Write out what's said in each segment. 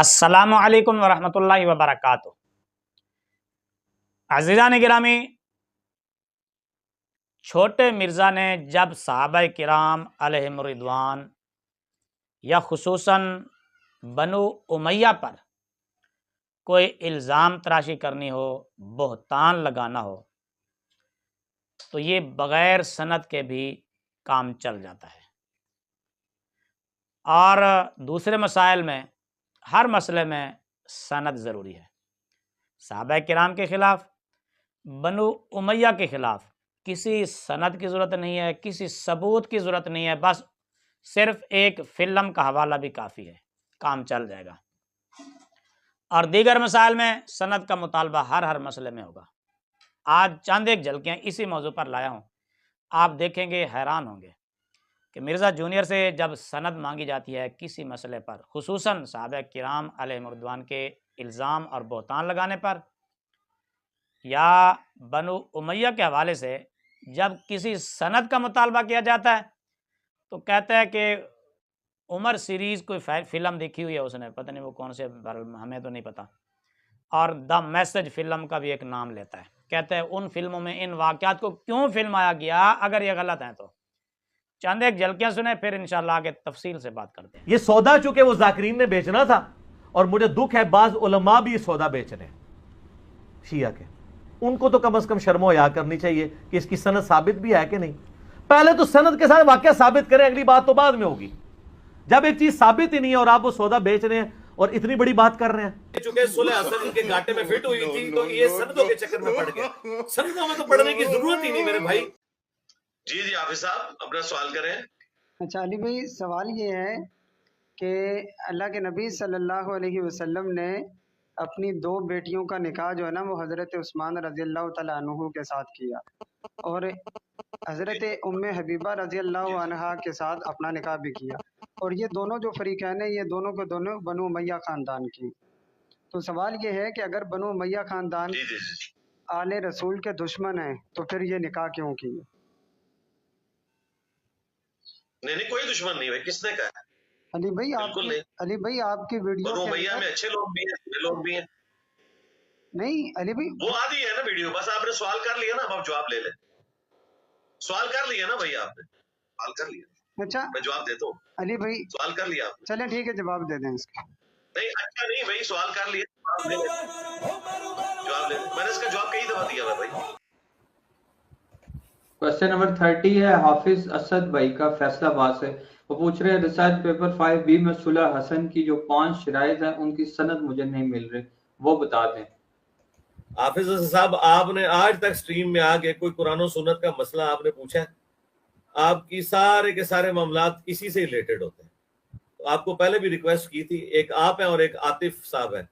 السلام علیکم ورحمۃ اللہ وبرکاتہ۔ عزیزان گرامی، چھوٹے مرزا نے جب صحابہ کرام علیہم رضوان یا خصوصاً بنو امیہ پر کوئی الزام تراشی کرنی ہو، بہتان لگانا ہو، تو یہ بغیر سند کے بھی کام چل جاتا ہے۔ اور دوسرے مسائل میں، ہر مسئلے میں سند ضروری ہے۔ صحابہ کرام کے خلاف، بنو امیہ کے خلاف کسی سند کی ضرورت نہیں ہے، کسی ثبوت کی ضرورت نہیں ہے، بس صرف ایک فلم کا حوالہ بھی کافی ہے، کام چل جائے گا۔ اور دیگر مسائل میں سند کا مطالبہ ہر مسئلے میں ہوگا۔ آج چند ایک جھلکیاں اسی موضوع پر لایا ہوں، آپ دیکھیں گے حیران ہوں گے کہ مرزا جونیئر سے جب سند مانگی جاتی ہے کسی مسئلے پر، خصوصاً صحابہ کرام علیہم رضوان کے الزام اور بہتان لگانے پر، یا بنو امیہ کے حوالے سے جب کسی سند کا مطالبہ کیا جاتا ہے تو کہتا ہے کہ عمر سیریز کوئی فلم دیکھی ہوئی ہے اس نے، پتہ نہیں وہ کون سے، ہمیں تو نہیں پتا، اور دا میسج فلم کا بھی ایک نام لیتا ہے، کہتا ہے ان فلموں میں ان واقعات کو کیوں فلمایا گیا اگر یہ غلط ہیں تو۔ چند ایک جھلکیاں سنیں، پھر انشاءاللہ آگے تفصیل سے بات کرتے ہیں۔ یہ سودا چونکہ وہ ذاکرین نے بیچنا تھا، اور مجھے دکھ ہے بعض علماء بھی یہ سودا بیچ رہے ہیں شیعہ کے، ان کو تو کم از کم شرم و حیا کرنی چاہیے کہ اس کی سند ثابت بھی ہے کہ نہیں۔ پہلے تو سند کے ساتھ واقعہ ثابت کریں، اگلی بات تو بعد میں ہوگی۔ جب ایک چیز ثابت ہی نہیں ہے اور آپ وہ سودا بیچ رہے ہیں اور اتنی بڑی بات کر رہے ہیں۔ چونکہ صلح حسن کے گھاٹے میں فٹ ہوئی تھی تو یہ سندوں کے چکر میں پڑ گیا۔ سندوں میں تو پڑھنے کی ضرورت ہی نہیں میرے بھائی۔ جی حافظ صاحب اپنا سوال کریں۔ اچھا علی بھائی، سوال یہ ہے کہ اللہ کے نبی صلی اللہ علیہ وسلم نے اپنی دو بیٹیوں کا نکاح جو ہے نا وہ حضرت عثمان رضی اللہ تعالیٰ عنہ کے ساتھ کیا، اور حضرت ام حبیبہ رضی اللہ عنہا کے ساتھ اپنا نکاح بھی کیا، اور یہ دونوں جو فریقین ہیں یہ دونوں کے دونوں بنو امیہ خاندان کی۔ تو سوال یہ ہے کہ اگر بنو امیہ خاندان آل رسول کے دشمن ہیں تو پھر یہ نکاح کیوں کی؟ نہیں کوئی دشمن نہیں ہے، کس نے کہا ہے؟ علی بھائی آپ کی ویڈیو بنو امیہ میں اچھے لوگ بھی ہیں، برے لوگ بھی ہیں۔ نہیں علی بھائی، وہ آدھی ہے نا ویڈیو، بس آپ نے سوال کر لیا نا، اب آپ جواب لے لیں۔ سوال کر لیا نا بھائی، آپ نے سوال کر لیا، اچھا میں جواب دیتا ہوں۔ علی بھائی سوال کر لیا آپ نے؟ چلیں ٹھیک ہے، جواب دے دیں اس کا۔ نہیں اچھا نہیں بھائی، سوال کر لیا، جواب لے لیں، جواب لے لیں۔ میں نے اس کا جواب کئی دفعہ دیا ہے بھائی۔ کوسچن نمبر 30 ہے حافظ اسد بھائی کا، فیصلہ آباد سے۔ وہ پوچھ رہے ہیں ریسرچ پیپر 5B میں صلح حسن کی جو 5 شرائط ہیں ان کی سند مجھے نہیں مل رہے، وہ بتا دیں۔ حافظ اسد صاحب، آپ نے آج تک سٹریم میں آگے کوئی قرآن و سنت کا مسئلہ آپ نے پوچھا ہے؟ آپ کی سارے کے سارے معاملات اسی سے ریلیٹڈ ہوتے ہیں۔ تو آپ کو پہلے بھی ریکویسٹ کی تھی، ایک آپ ہیں اور ایک عاطف صاحب ہیں،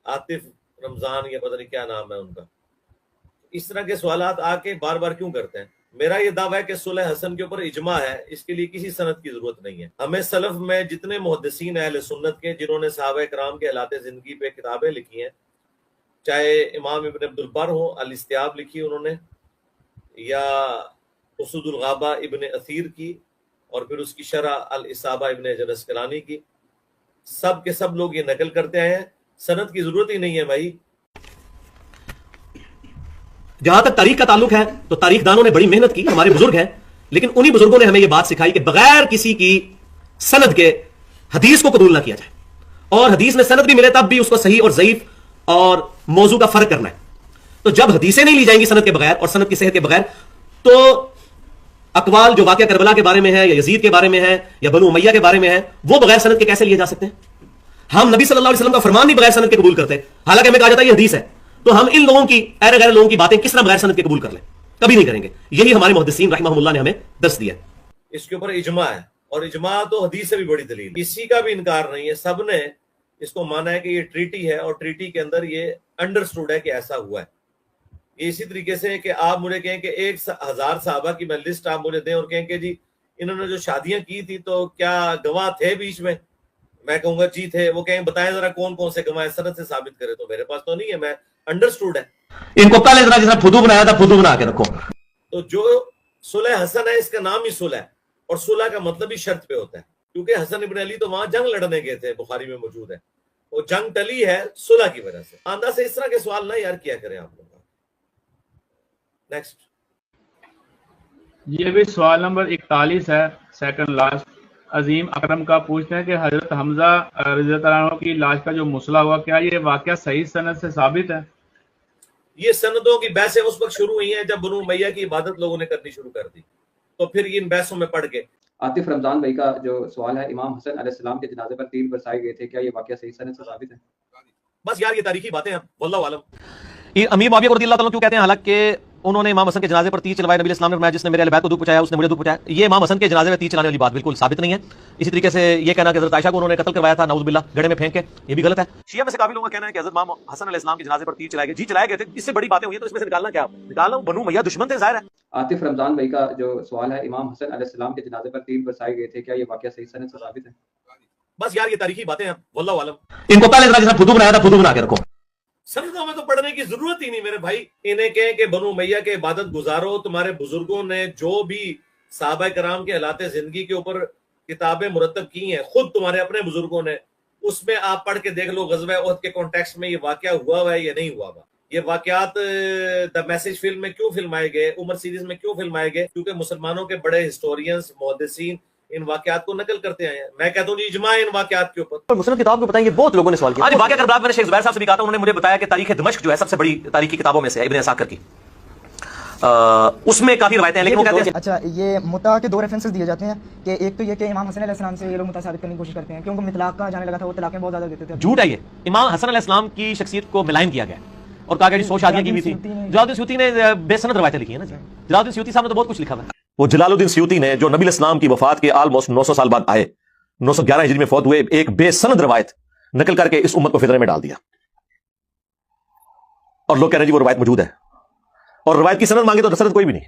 عاطف رمضان یا پتہ نہیں کیا نام ہے ان کا۔ اس طرح کے سوالات آ کے بار بار کیوں کرتے ہیں؟ میرا یہ دعویٰ ہے کہ صلح حسن کے اوپر اجماع ہے، اس کے لیے کسی سند کی ضرورت نہیں ہے۔ ہمیں سلف میں جتنے محدثین اہل سنت کے جنہوں نے صحابہ کرام کے حالات زندگی پہ کتابیں لکھی ہیں، چاہے امام ابن عبد البر ہو، الاستیاب لکھی انہوں نے، یا اسود الغابہ ابن اثیر کی، اور پھر اس کی شرح الاصابہ ابن حجر اسقلانی کی، سب کے سب لوگ یہ نقل کرتے آئے ہیں، سند کی ضرورت ہی نہیں ہے بھائی۔ جہاں تک تاریخ کا تعلق ہے تو تاریخ دانوں نے بڑی محنت کی، ہمارے بزرگ ہیں، لیکن انہی بزرگوں نے ہمیں یہ بات سکھائی کہ بغیر کسی کی سند کے حدیث کو قبول نہ کیا جائے، اور حدیث میں سند بھی ملے تب بھی اس کو صحیح اور ضعیف اور موضوع کا فرق کرنا ہے۔ تو جب حدیثیں نہیں لی جائیں گی سند کے بغیر اور سند کی صحت کے بغیر، تو اقوال جو واقعہ کربلا کے بارے میں ہے، یا یزید کے بارے میں ہے، یا بنو امیہ کے بارے میں ہے، وہ بغیر سند کے کیسے لیے جا سکتے ہیں؟ ہم نبی صلی اللہ علیہ وسلم کا فرمان بھی بغیر سند کے قبول کرتے، حالانکہ ہمیں کہا جاتا ہے یہ حدیث ہے، تو ہم ان لوگوں کی غیر لوگوں کی باتیں کس طرح بغیر سند کے قبول کر لیں؟ کبھی نہیں کریں گے۔ یہی ہمارے محدثین رحمہم اللہ نے ہمیں درس دیا ہے۔ اس کے اوپر اجماع ہے، اور اجماع تو حدیث سے بھی بڑی دلیل، کسی کا بھی انکار نہیں ہے، سب نے اس کو مانا ہے کہ یہ ٹریٹی ہے، اور ٹریٹی کے اندر یہ انڈرسٹوڈ ہے کہ ایسا ہوا ہے۔ یہ اسی طریقے سے کہ آپ مجھے کہیں کہ 1000 صحابہ کی میں لسٹ آپ مجھے دیں اور کہیں کہ جی انہوں نے جو شادیاں کی تھی تو کیا گواہ تھے بیچ میں؟ میں کہوں گا جی تھے، وہ کہیں بتائیں ذرا کون کون سے گواہ سند سے ثابت کرے، تو میرے پاس تو نہیں ہے، میں انڈرسٹوڈ ہے۔ ان کو پہلے ذرا جیسا پھدو بنایا تھا پھدو بنا کے رکھو۔ تو جو صلح حسن ہے اس کا نام ہی صلح ہے، اور صلح کا مطلب ہی شرط پہ ہوتا ہے، کیونکہ حسن ابن علی تو وہاں جنگ لڑنے گئے تھے، بخاری میں موجود ہے۔ وہ جنگ ٹلی ہے صلح کی وجہ سے. آندہ سے اس طرح کے سوال نہ یار کیا کریں آپ لوگ. نیکسٹ. یہ بھی سوال نمبر 41 ہے، سیکنڈ لاسٹ. عظیم اکرم کا پوچھتے ہیں کہ حضرت حمزہ رضی اللہ عنہ کی لاش کا جو مسئلہ ہوا، کیا یہ واقعہ صحیح سند سے ثابت ہے؟ یہ سندوں کی بحثیں اس وقت شروع ہوئی ہیں جب بنو امیہ کی عبادت لوگوں نے کرنی شروع کر دی، تو پھر ان بحثوں میں پڑ گئے. عاطف رمضان بھائی کا جو سوال ہے، امام حسن علیہ السلام کے جنازے پر تیر برسائے گئے تھے، کیا یہ واقعہ صحیح سند سے ثابت ہے؟ بس یار یہ تاریخی باتیں ہیں، واللہ عالم. یہ امیر معاویہ رضی اللہ تعالیٰ کیوں کہتے ہیں؟ حالانکہ انہوں نے امام حسن کے جنازے پر تیر چلوائے. نبی علیہ السلام نے فرمایا جس نے میرے اہل بیت کو دودھ پہنچایا اس نے مجھے دودھ پہنچایا. یہ امام حسن کے جنازے میں تیر چلانے والی بات بالکل ثابت نہیں ہے. اسی طریقے سے یہ کہنا کہ حضرت عائشہ کو انہوں نے قتل کروایا تھا نعوذ باللہ گڑھے میں پھینک کے، یہ بھی غلط ہے. شیعہ میں سے کافی لوگوں کا کہنا ہے کہ حضرت امام حسن علیہ السلام کے جنازے پر تیر چلائے گئے. جی چلائے گئے تھے، اس سے بڑی باتیں ہوئی ہیں تو اس میں سے نکالنا کیا؟ نکالنا بنو امیہ دشمن تھے، ظاہر ہے. عاطف رمضان بھائی کا جو سوال ہے، امام حسن علیہ السلام کے جنازے پر تیر برسائے گئے تھے، کیا یہ واقعہ صحیح سند سے ثابت ہے؟ بس یار یہ تاریخی باتیں ہیں، واللہ عالم. ان کو پہلے طرح جیسا فدو بنایا تھا فدو بنا کے رکھو. سندوں میں تو پڑھنے کی ضرورت ہی نہیں میرے بھائی. انہیں کہیں کہ بنو امیہ کے عبادت گزارو. تمہارے بزرگوں نے جو بھی صحابہ کرام کے حالات زندگی کے اوپر کتابیں مرتب کی ہیں، خود تمہارے اپنے بزرگوں نے، اس میں آپ پڑھ کے دیکھ لو غزوہ احد کے کانٹیکسٹ میں یہ واقعہ ہوا ہوا ہے یا نہیں ہوا ہوا. یہ واقعات دا میسج فلم میں کیوں فلمائے گئے، عمر سیریز میں کیوں فلمائے گئے؟ کیونکہ مسلمانوں کے بڑے ہسٹورینز، محدثین ان واقعات کو نقل کرتے آئے ہیں. میں کہتا ہوں اجماع ان واقعات کے اوپر. مسلم کتاب کو بتائیں، یہ بہت لوگوں نے سوال کیا. آج واقعہ کربلا میں نے شیخ زبیر صاحب سے بھی کہا تھا، انہوں نے مجھے بتایا کہ تاریخ دمشق جو ہے سب سے بڑی تاریخی کتابوں میں سے ہے، ابن عساکر کی. اس میں کافی روایتیں ہیں، لیکن وہ کہتے ہیں اچھا یہ متع کے دو ریفرنسز دیے جاتے ہیں کہ ایک تو یہ کہ امام حسن علیہ السلام سے یہ لوگ متع ثابت کرنے کی کوشش کرتے ہیں کہ ان کو مطلاق کہا جانے لگا تھا، وہ طلاقیں بہت زیادہ دیتے تھے. جھوٹ ہے. یہ امام حسن علیہ السلام کی شخصیت کو ملائن کیا گیا اور کہا کہ جی 100 شادیاں کی ہوئی تھی. جلال الدین سیوطی نے بے سند روایتیں لکھی ہیں نا. جلال الدین سیوطی صاحب نے تو بہت کچھ لکھا ہے. وہ جلال الدین سیوطی نے جو نبی الاسلام کی وفات کے آلموسٹ 900 سال بعد آئے، 911 ہجری میں فوت ہوئے، ایک بے سند روایت نقل کر کے اس امت کو فتنے میں ڈال دیا. اور لوگ کہہ رہے ہیں جی وہ روایت موجود ہے، اور روایت کی سند مانگے تو سند کوئی بھی نہیں.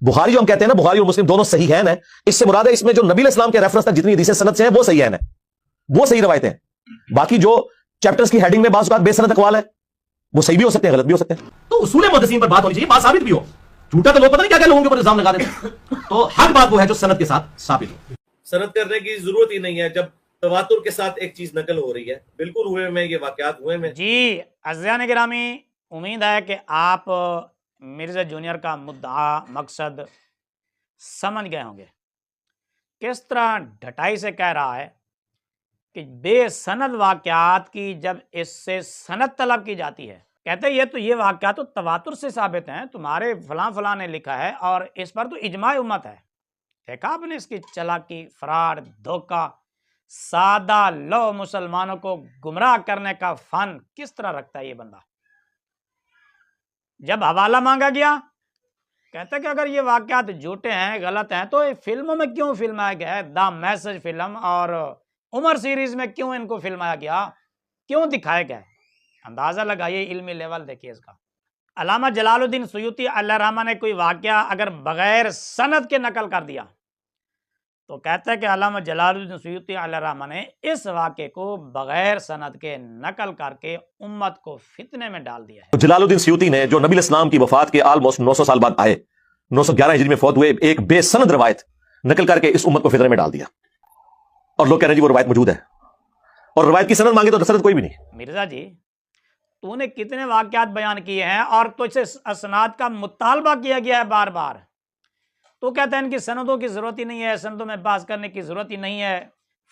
بخاری جو ہم کہتے ہیں نا، بخاری اور مسلم دونوں صحیح ہیں، اس سے مراد ہے اس میں جو نبی علیہ السلام کے ریفرنس تک جتنی حدیثیں سند سے ہیں وہ صحیح ہیں، وہ صحیح روایتیں ہیں. باقی جو چیپٹرز کی ہیڈنگ میں بعض اوقات بے سند اقوال ہے، وہ صحیح بھی ہو سکتے ہیں، غلط بھی ہو سکتے ہیں. تو اصول محدثین پر بات ہونی چاہیے، بات ثابت بھی ہو. جھوٹا تو لوگ پتہ نہیں کیا کیا لوگوں کے اوپر الزام لگا دیتے ہیں. تو حق بات وہ ہے جو سند کے ساتھ ثابت ہو. سند کرنے کی ضرورت ہی نہیں ہے جب تواتر کے ساتھ ایک چیز نقل ہو رہی ہے. بالکل ہوئے میں یہ واقعات ہوئے میں. جی عزیزان گرامی، امید ہے کہ آپ مرزا جونیئر کا مدعا مقصد سمجھ گئے ہوں گے. کس طرح ڈھٹائی سے کہہ رہا ہے کہ بے سند واقعات کی جب اس سے سند طلب کی جاتی ہے، کہتے ہیں یہ واقعات تو تواتر سے ثابت ہیں، تمہارے فلاں فلاں نے لکھا ہے اور اس پر تو اجماع امت ہے. دیکھا آپ نے اس کی چلاکی، فراڈ، دھوکہ، سادہ لو مسلمانوں کو گمراہ کرنے کا فن کس طرح رکھتا ہے یہ بندہ. جب حوالہ مانگا گیا، کہتا کہ اگر یہ واقعات جھوٹے ہیں، غلط ہیں، تو فلموں میں کیوں فلمایا گیا ہے؟ دا میسج فلم اور عمر سیریز میں کیوں ان کو فلمایا گیا، کیوں دکھایا گیا؟ اندازہ لگائیے، علمی لیول دیکھیے اس کا. علامہ جلال الدین سیوطی اللہ رحمہ نے کوئی واقعہ اگر بغیر سند کے نقل کر دیا تو کہتا ہے کہ علامہ جلال الدین سیوطی اللہ رحمہ نے اس واقعے کو بغیر سند کے نقل کر کے امت کو فتنے میں ڈال دیا ہے. جلال الدین سیوطی نے جو نبی الاسلام کی وفات کے آلموسٹ 900 سال بعد آئے، 911 ہجری میں فوت ہوئے، ایک بے سند روایت نقل کر کے اس امت کو فتنے میں ڈال دیا. اور لوگ کہہ رہے ہیں جی وہ روایت موجود ہے، اور روایت کی سند مانگے تو سند کوئی بھی نہیں. مرزا جی تو نے کتنے واقعات بیان کیے ہیں اور تجھ سے اسناد کا مطالبہ کیا گیا ہے بار بار. تو کہتا ہے ان کی سندوں کی ضرورت ہی نہیں ہے، سندوں میں بحث کرنے کی ضرورت ہی نہیں ہے،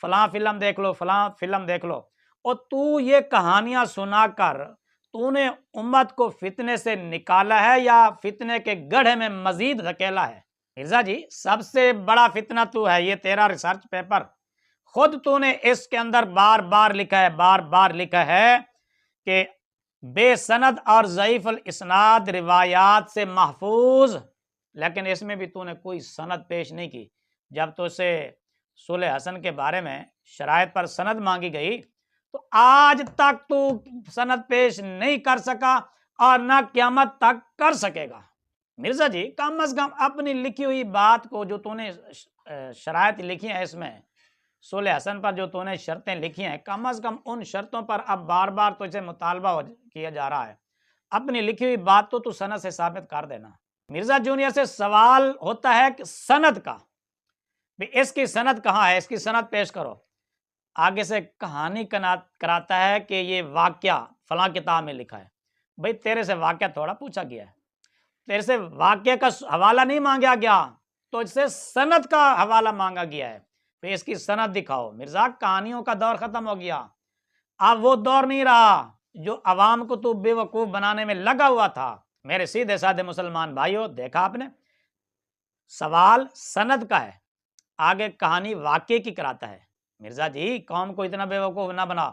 فلاں فلم دیکھ لو، فلاں فلم دیکھ لو. اور تو یہ کہانیاں سنا کر تو نے امت کو فتنے سے نکالا ہے یا فتنے کے گڑھے میں مزید دھکیلا ہے؟ مرزا جی سب سے بڑا فتنہ تو ہے، یہ تیرا ریسرچ پیپر خود تو نے اس کے اندر بار بار لکھا ہے کہ بے سند اور ضعیف الاسناد روایات سے محفوظ، لیکن اس میں بھی تو نے کوئی سند پیش نہیں کی. جب تو سے صلح حسن کے بارے میں شرائط پر سند مانگی گئی تو آج تک تو سند پیش نہیں کر سکا اور نہ قیامت تک کر سکے گا. مرزا جی کم از کم اپنی لکھی ہوئی بات کو، جو تو نے شرائط لکھی ہیں، اس میں صلح حسن پر جو تو نے شرطیں لکھی ہیں، کم از کم ان شرطوں پر اب بار بار تجھے مطالبہ کیا جا رہا ہے، اپنی لکھی ہوئی بات تو سند سے ثابت کر دینا. مرزا جونیئر سے سوال ہوتا ہے کہ سند کا، اس کی سند کہاں ہے، اس کی سند پیش کرو. آگے سے کہانی کراتا ہے کہ یہ واقعہ فلاں کتاب میں لکھا ہے. بھئی تیرے سے واقعہ تھوڑا پوچھا گیا ہے، تیرے سے واقعہ کا حوالہ نہیں مانگا گیا، تو اس سے سند کا حوالہ مانگا گیا ہے. پھر اس کی سند دکھاؤ. مرزا کہانیوں کا دور ختم ہو گیا، اب وہ دور نہیں رہا جو عوام کو تو بے وقوف بنانے میں لگا ہوا تھا. میرے سیدھے سادھے مسلمان بھائیوں، دیکھا آپ نے، سوال سند کا ہے، آگے کہانی واقعے کی کراتا ہے. مرزا جی قوم کو اتنا بے وقوف نہ بنا.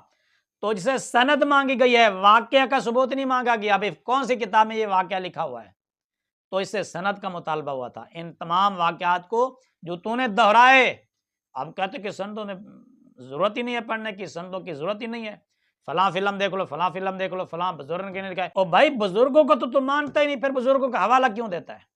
تو جسے سند مانگی گئی ہے، واقعہ کا ثبوت نہیں مانگا گیا. ابھی کون سی کتاب میں یہ واقعہ لکھا ہوا ہے؟ تو اس سے سند کا مطالبہ ہوا تھا. ان تمام واقعات کو جو تو نے دہرائے، اب کہتے کہ سندوں میں ضرورت ہی نہیں ہے پڑھنے کی، سندوں کی ضرورت ہی نہیں ہے، فلاں فلم دیکھ لو، فلاں فلم دیکھ لو، فلاں بزرگ نے لکھا ہے. اور بھائی بزرگوں کو تو مانتا ہی نہیں، پھر بزرگوں کا حوالہ کیوں دیتا ہے؟